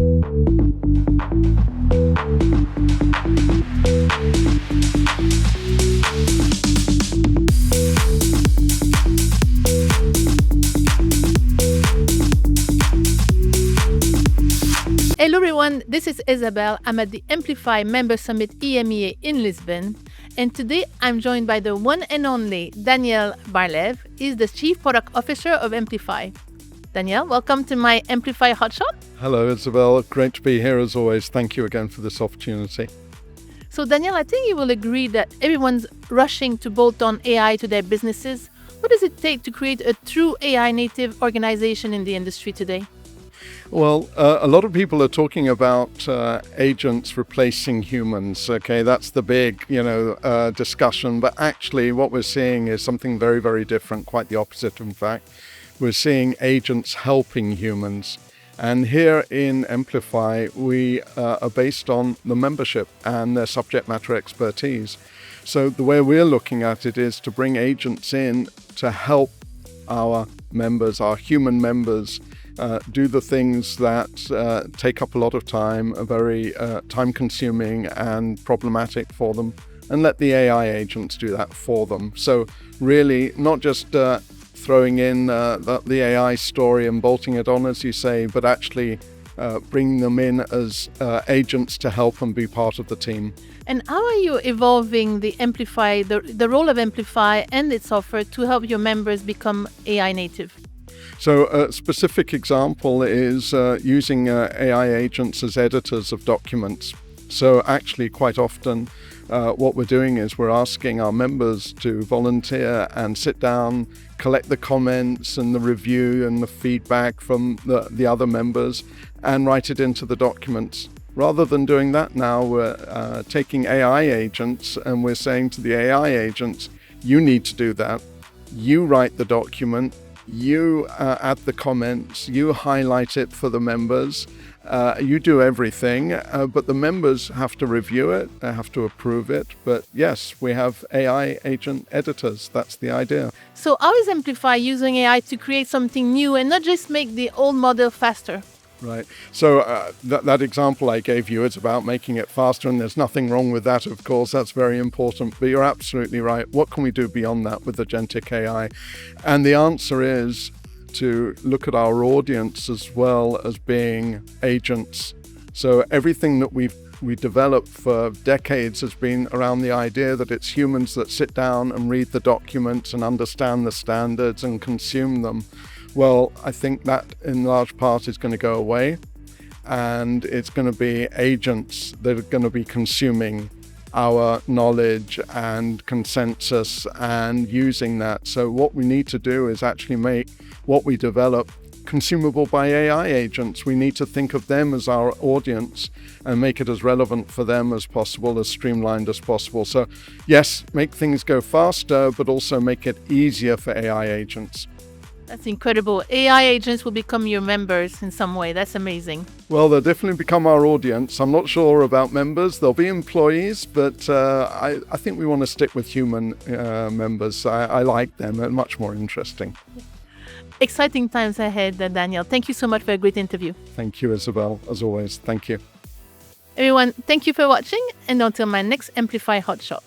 Hello everyone, this is Isabel. I'm at the Mplify Member Summit EMEA in Lisbon. And today I'm joined by the one and only Daniel Bar-Lev. He's the Chief Product Officer of Mplify. Daniel, welcome to my Mplify HOTShot. Hello Isabel, great to be here as always. Thank you again for this opportunity. So Daniel, I think you will agree that everyone's rushing to bolt on AI to their businesses. What does it take to create a true AI native organization in the industry today? Well, a lot of people are talking about agents replacing humans. Okay, that's the big, discussion. But actually, what we're seeing is something very, very different. Quite the opposite, in fact. We're seeing agents helping humans. And here in Mplify, we are based on the membership and their subject matter expertise. So the way we're looking at it is to bring agents in to help our members, our human members, do the things that take up a lot of time, are very time-consuming and problematic for them, and let the AI agents do that for them. So really, not just throwing in the AI story and bolting it on, as you say, but actually bringing them in as agents to help and be part of the team. And how are you evolving the Mplify, the role of Mplify and its offer to help your members become AI native? So a specific example is using AI agents as editors of documents. So actually quite often what we're doing is we're asking our members to volunteer and sit down, collect the comments and the review and the feedback from the other members and write it into the documents. Rather than doing that now, we're taking AI agents and we're saying to the AI agents, you need to do that. You write the document. You add the comments, you highlight it for the members, you do everything, but the members have to review it, they have to approve it. But yes, we have AI agent editors, that's the idea. So how is Mplify using AI to create something new and not just make the old model faster? Right. So that example I gave you is about making it faster, and there's nothing wrong with that, of course. That's very important. But you're absolutely right. What can we do beyond that with agentic AI? And the answer is to look at our audience as well as being agents. So everything that we developed for decades has been around the idea that it's humans that sit down and read the documents and understand the standards and consume them. Well, I think that in large part is going to go away, and it's going to be agents that are going to be consuming our knowledge and consensus and using that. So what we need to do is actually make what we develop consumable by AI agents. We need to think of them as our audience and make it as relevant for them as possible, as streamlined as possible. So yes, make things go faster, but also make it easier for AI agents. That's incredible. AI agents will become your members in some way. That's amazing. Well, they'll definitely become our audience. I'm not sure about members. They'll be employees, but I think we want to stick with human members. I like them. They're much more interesting. Exciting times ahead, Daniel. Thank you so much for a great interview. Thank you, Isabel, as always. Thank you. Everyone, thank you for watching, and until my next Mplify HOTShot.